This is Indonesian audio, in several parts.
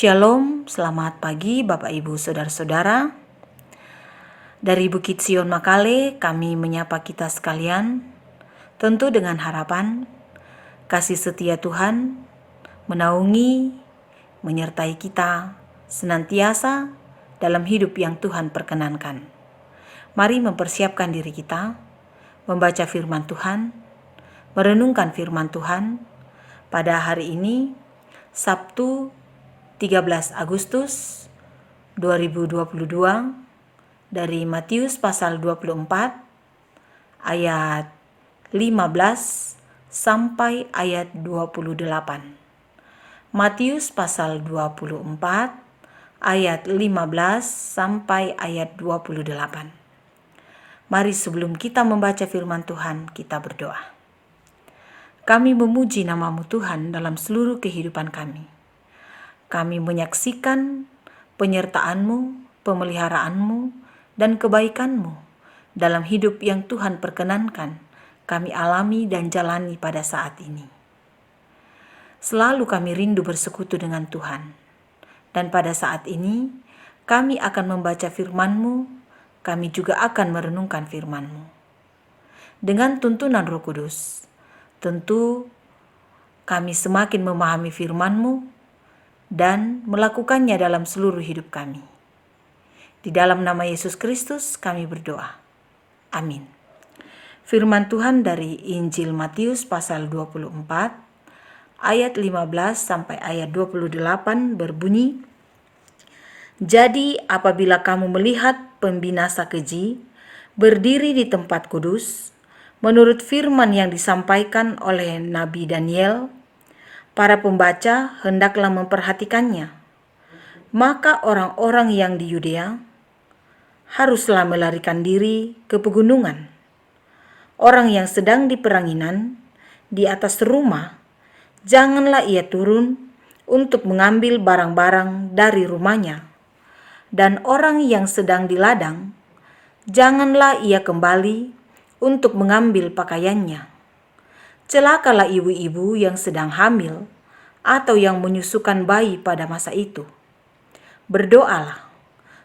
Shalom, selamat pagi Bapak Ibu Saudara-saudara. Dari Bukit Sion Makale kami menyapa kita sekalian, tentu dengan harapan kasih setia Tuhan menaungi, menyertai kita senantiasa dalam hidup yang Tuhan perkenankan. Mari mempersiapkan diri kita, membaca firman Tuhan, merenungkan firman Tuhan pada hari ini, Sabtu 13 Agustus 2022 dari Matius pasal 24 ayat 15 sampai ayat 28. Matius pasal 24 ayat 15 sampai ayat 28. Mari sebelum kita membaca firman Tuhan, kita berdoa. Kami memuji nama-Mu Tuhan dalam seluruh kehidupan kami. Kami menyaksikan penyertaan-Mu, pemeliharaanmu, dan kebaikan-Mu dalam hidup yang Tuhan perkenankan kami alami dan jalani pada saat ini. Selalu kami rindu bersekutu dengan Tuhan. Dan pada saat ini, kami akan membaca firman-Mu, kami juga akan merenungkan firman-Mu. Dengan tuntunan Roh Kudus, tentu kami semakin memahami firman-Mu, dan melakukannya dalam seluruh hidup kami. Di dalam nama Yesus Kristus kami berdoa. Amin. Firman Tuhan dari Injil Matius pasal 24 ayat 15 sampai ayat 28 berbunyi, "Jadi apabila kamu melihat pembinasa keji berdiri di tempat kudus, menurut firman yang disampaikan oleh Nabi Daniel, para pembaca hendaklah memperhatikannya. Maka orang-orang yang di Yudea haruslah melarikan diri ke pegunungan. Orang yang sedang di peranginan di atas rumah, janganlah ia turun untuk mengambil barang-barang dari rumahnya. Dan orang yang sedang di ladang, janganlah ia kembali untuk mengambil pakaiannya. Celakalah ibu-ibu yang sedang hamil atau yang menyusukan bayi pada masa itu. Berdoalah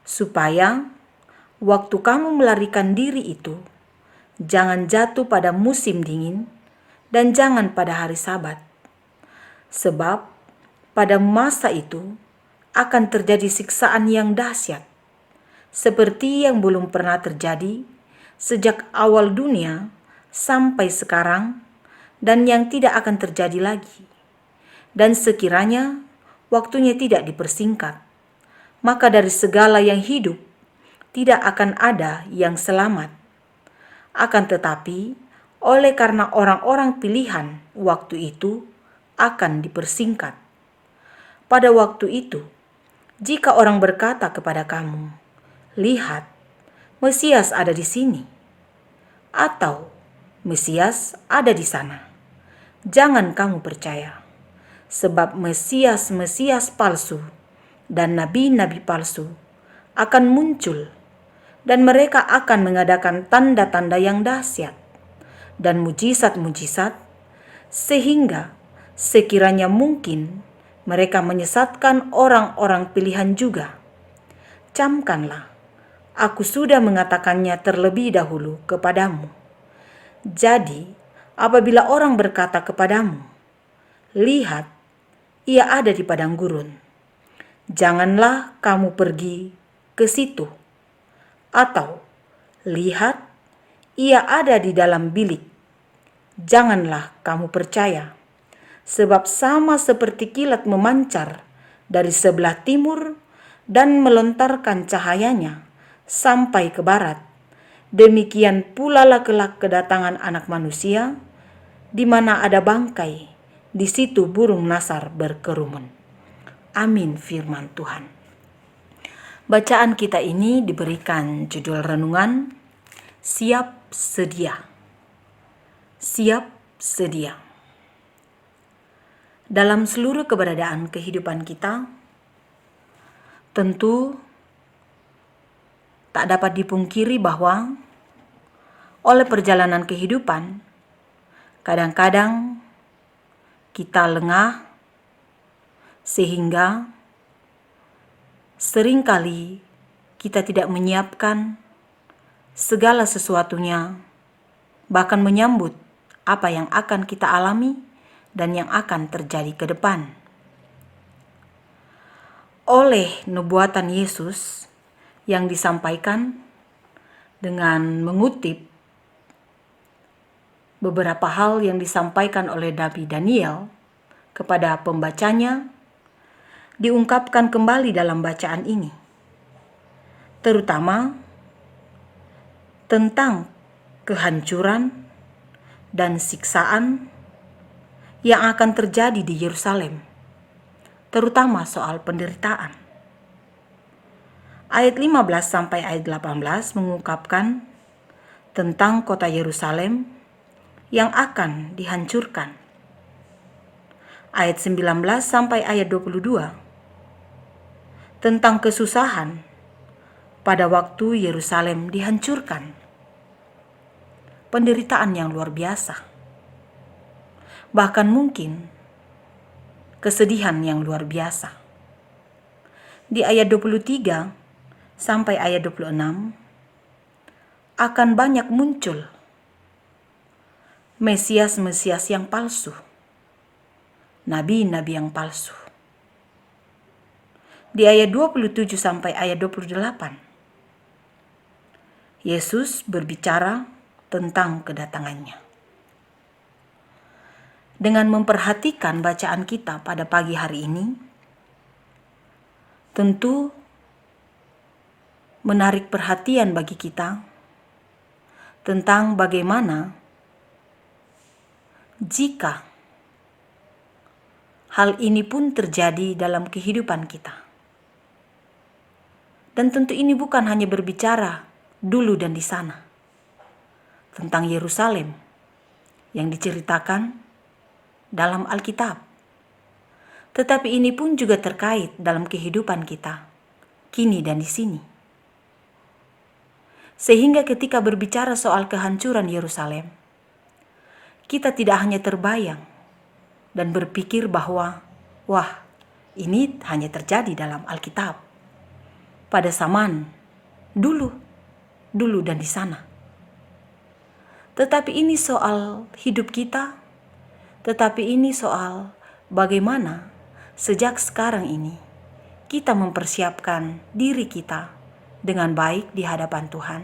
supaya waktu kamu melarikan diri itu jangan jatuh pada musim dingin dan jangan pada hari Sabat. Sebab pada masa itu akan terjadi siksaan yang dahsyat, seperti yang belum pernah terjadi sejak awal dunia sampai sekarang, dan yang tidak akan terjadi lagi. Dan sekiranya waktunya tidak dipersingkat, maka dari segala yang hidup tidak akan ada yang selamat. Akan tetapi, oleh karena orang-orang pilihan waktu itu akan dipersingkat. Pada waktu itu, jika orang berkata kepada kamu, 'Lihat, Mesias ada di sini,' atau 'Mesias ada di sana,' jangan kamu percaya, sebab Mesias-Mesias palsu dan nabi-nabi palsu akan muncul, dan mereka akan mengadakan tanda-tanda yang dahsyat dan mujizat-mujizat, sehingga sekiranya mungkin mereka menyesatkan orang-orang pilihan juga. Camkanlah, aku sudah mengatakannya terlebih dahulu kepadamu. Jadi, apabila orang berkata kepadamu, 'Lihat, ia ada di padang gurun,' janganlah kamu pergi ke situ. Atau, 'Lihat, ia ada di dalam bilik,' janganlah kamu percaya. Sebab sama seperti kilat memancar dari sebelah timur dan melontarkan cahayanya sampai ke barat, demikian pula lah kelak kedatangan Anak Manusia, di mana ada bangkai, di situ burung nasar berkerumun." Amin firman Tuhan. Bacaan kita ini diberikan judul renungan, Siap Sedia. Siap sedia. Dalam seluruh keberadaan kehidupan kita, tentu tak dapat dipungkiri bahwa oleh perjalanan kehidupan, kadang-kadang kita lengah sehingga Seringkali kita tidak menyiapkan segala sesuatunya, bahkan menyambut apa yang akan kita alami dan yang akan terjadi ke depan. Oleh nubuatan Yesus yang disampaikan dengan mengutip beberapa hal yang disampaikan oleh Nabi Daniel kepada pembacanya, diungkapkan kembali dalam bacaan ini, terutama tentang kehancuran dan siksaan yang akan terjadi di Yerusalem, terutama soal penderitaan. Ayat 15 sampai ayat 18 mengungkapkan tentang kota Yerusalem yang akan dihancurkan. Ayat 19 sampai ayat 22 tentang kesusahan pada waktu Yerusalem dihancurkan. Penderitaan yang luar biasa. Bahkan mungkin kesedihan yang luar biasa. Di ayat 23 sampai ayat 26 akan banyak muncul Mesias-Mesias yang palsu, nabi-nabi yang palsu. Di ayat 27 sampai ayat 28, Yesus berbicara tentang kedatangannya. Dengan memperhatikan bacaan kita pada pagi hari ini, tentu menarik perhatian bagi kita tentang bagaimana jika hal ini pun terjadi dalam kehidupan kita. Dan tentu ini bukan hanya berbicara dulu dan di sana tentang Yerusalem yang diceritakan dalam Alkitab, tetapi ini pun juga terkait dalam kehidupan kita kini dan di sini. Sehingga ketika berbicara soal kehancuran Yerusalem, kita tidak hanya terbayang dan berpikir bahwa, wah, ini hanya terjadi dalam Alkitab pada zaman dulu dan di sana. Tetapi ini soal hidup kita, tetapi ini soal bagaimana sejak sekarang ini kita mempersiapkan diri kita dengan baik di hadapan Tuhan.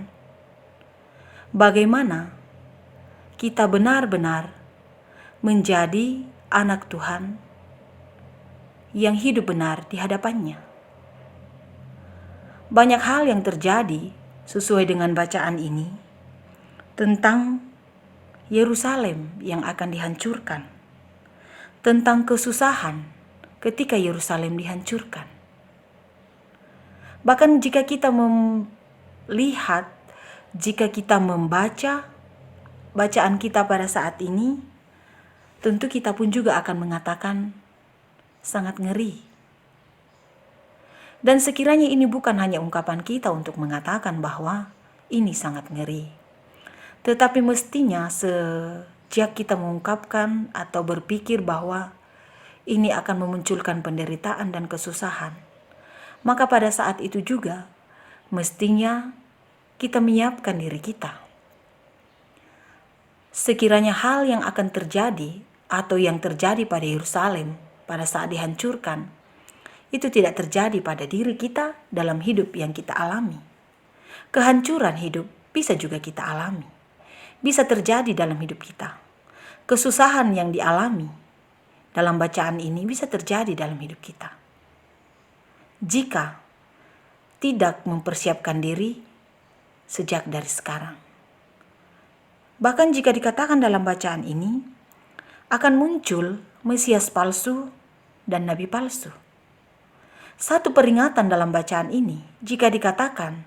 Bagaimana kita benar-benar menjadi anak Tuhan yang hidup benar di hadapannya. Banyak hal yang terjadi sesuai dengan bacaan ini tentang Yerusalem yang akan dihancurkan, tentang kesusahan ketika Yerusalem dihancurkan. Bahkan jika kita melihat, jika kita membaca bacaan kita pada saat ini, tentu kita pun juga akan mengatakan sangat ngeri. Dan sekiranya ini bukan hanya ungkapan kita untuk mengatakan bahwa ini sangat ngeri, tetapi mestinya sejak kita mengungkapkan atau berpikir bahwa ini akan memunculkan penderitaan dan kesusahan, maka pada saat itu juga mestinya kita menyiapkan diri kita. Sekiranya hal yang akan terjadi atau yang terjadi pada Yerusalem pada saat dihancurkan, itu tidak terjadi pada diri kita dalam hidup yang kita alami. Kehancuran hidup bisa juga kita alami, bisa terjadi dalam hidup kita. Kesusahan yang dialami dalam bacaan ini bisa terjadi dalam hidup kita. Jika tidak mempersiapkan diri sejak dari sekarang. Bahkan jika dikatakan dalam bacaan ini, akan muncul Mesias palsu dan Nabi palsu. Satu peringatan dalam bacaan ini, jika dikatakan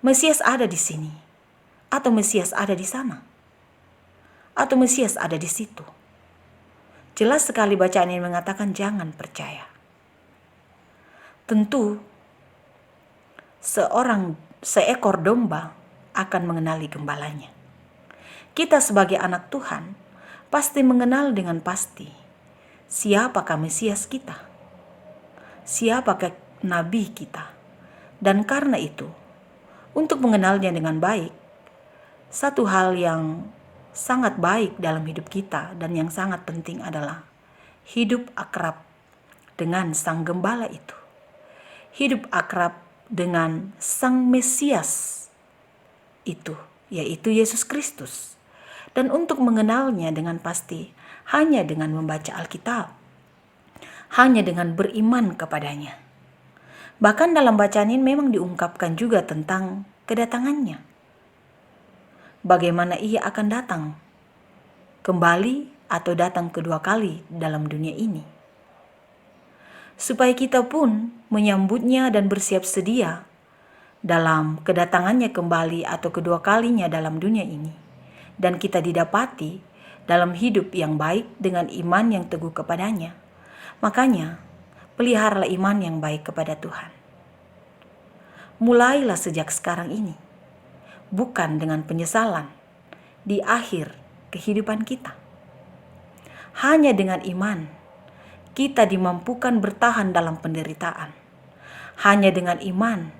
Mesias ada di sini, atau Mesias ada di sana, atau Mesias ada di situ. Jelas sekali bacaan ini mengatakan jangan percaya. Tentu seekor domba akan mengenali gembalanya. Kita sebagai anak Tuhan pasti mengenal dengan pasti siapakah Mesias kita, siapakah nabi kita. Dan karena itu, untuk mengenalnya dengan baik, satu hal yang sangat baik dalam hidup kita dan yang sangat penting adalah hidup akrab dengan Sang Gembala itu. Hidup akrab dengan Sang Mesias itu, yaitu Yesus Kristus. Dan untuk mengenalnya dengan pasti, hanya dengan membaca Alkitab, hanya dengan beriman kepadanya. Bahkan dalam bacaan ini memang diungkapkan juga tentang kedatangannya. Bagaimana ia akan datang kembali atau datang kedua kali dalam dunia ini. Supaya kita pun menyambutnya dan bersiap sedia dalam kedatangannya kembali atau kedua kalinya dalam dunia ini. Dan kita didapati dalam hidup yang baik dengan iman yang teguh kepadanya. Makanya, peliharalah iman yang baik kepada Tuhan. Mulailah sejak sekarang ini, bukan dengan penyesalan di akhir kehidupan kita. Hanya dengan iman, kita dimampukan bertahan dalam penderitaan. Hanya dengan iman,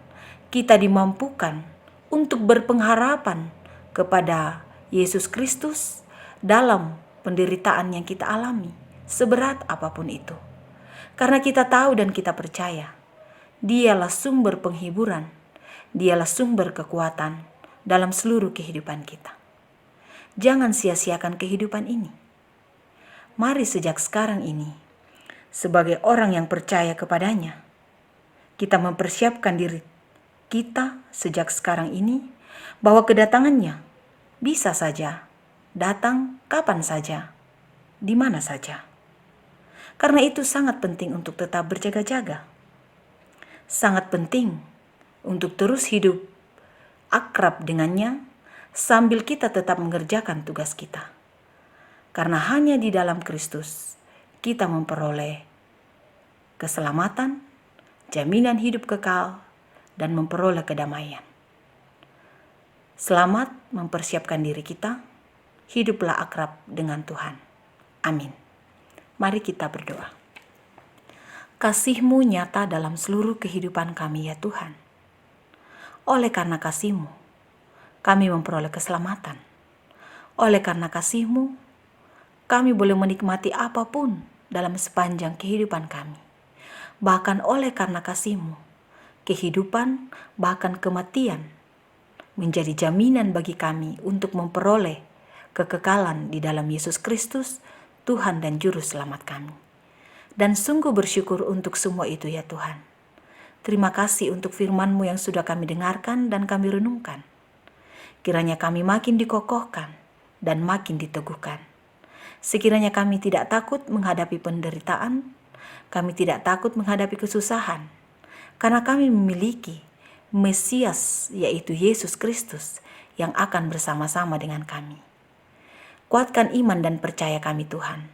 kita dimampukan untuk berpengharapan kepada Yesus Kristus dalam penderitaan yang kita alami, seberat apapun itu. Karena kita tahu dan kita percaya, Dialah sumber penghiburan, Dialah sumber kekuatan dalam seluruh kehidupan kita. Jangan sia-siakan kehidupan ini. Mari sejak sekarang ini, sebagai orang yang percaya kepadanya, kita mempersiapkan diri kita sejak sekarang ini bahwa kedatangannya bisa saja datang kapan saja, di mana saja. Karena itu sangat penting untuk tetap berjaga-jaga. Sangat penting untuk terus hidup akrab dengannya sambil kita tetap mengerjakan tugas kita. Karena hanya di dalam Kristus kita memperoleh keselamatan, jaminan hidup kekal, dan memperoleh kedamaian. Selamat mempersiapkan diri kita, hiduplah akrab dengan Tuhan. Amin. Mari kita berdoa. Kasih-Mu nyata dalam seluruh kehidupan kami ya Tuhan. Oleh karena kasih-Mu, kami memperoleh keselamatan. Oleh karena kasih-Mu, kami boleh menikmati apapun dalam sepanjang kehidupan kami. Bahkan oleh karena kasih-Mu, kehidupan bahkan kematian menjadi jaminan bagi kami untuk memperoleh kekekalan di dalam Yesus Kristus, Tuhan dan Juru Selamat kami. Dan sungguh bersyukur untuk semua itu ya Tuhan. Terima kasih untuk firman-Mu yang sudah kami dengarkan dan kami renungkan. Kiranya kami makin dikokohkan dan makin diteguhkan. Sekiranya kami tidak takut menghadapi penderitaan, kami tidak takut menghadapi kesusahan, karena kami memiliki Mesias, yaitu Yesus Kristus, yang akan bersama-sama dengan kami. Kuatkan iman dan percaya kami Tuhan,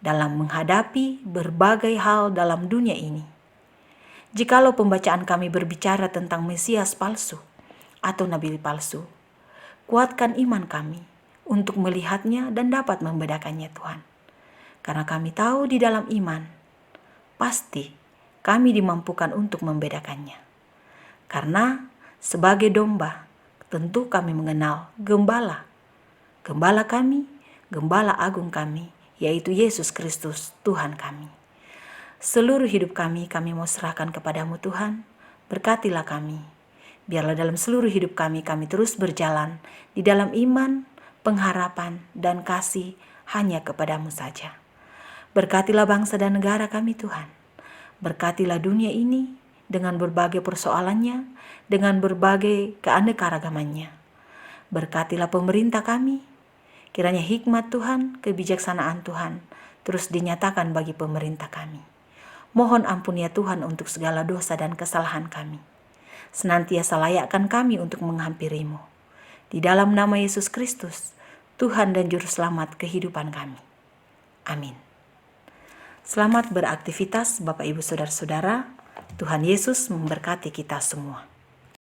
dalam menghadapi berbagai hal dalam dunia ini. Jikalau pembacaan kami berbicara tentang Mesias palsu atau nabi palsu, kuatkan iman kami untuk melihatnya dan dapat membedakannya Tuhan. Karena kami tahu di dalam iman, pasti kami dimampukan untuk membedakannya. Karena sebagai domba, tentu kami mengenal Gembala. Gembala kami, Gembala agung kami, yaitu Yesus Kristus, Tuhan kami. Seluruh hidup kami mau serahkan kepadamu Tuhan. Berkatilah kami. Biarlah dalam seluruh hidup kami terus berjalan di dalam iman, pengharapan, dan kasih hanya kepadamu saja. Berkatilah bangsa dan negara kami Tuhan. Berkatilah dunia ini dengan berbagai persoalannya, dengan berbagai keanekaragamannya. Berkatilah pemerintah kami, kiranya hikmat Tuhan, kebijaksanaan Tuhan terus dinyatakan bagi pemerintah kami. Mohon ampun ya Tuhan untuk segala dosa dan kesalahan kami. Senantiasa layakkan kami untuk menghampiri-Mu. Di dalam nama Yesus Kristus, Tuhan dan Juru Selamat kehidupan kami. Amin. Selamat beraktivitas Bapak Ibu Saudara-saudara. Tuhan Yesus memberkati kita semua.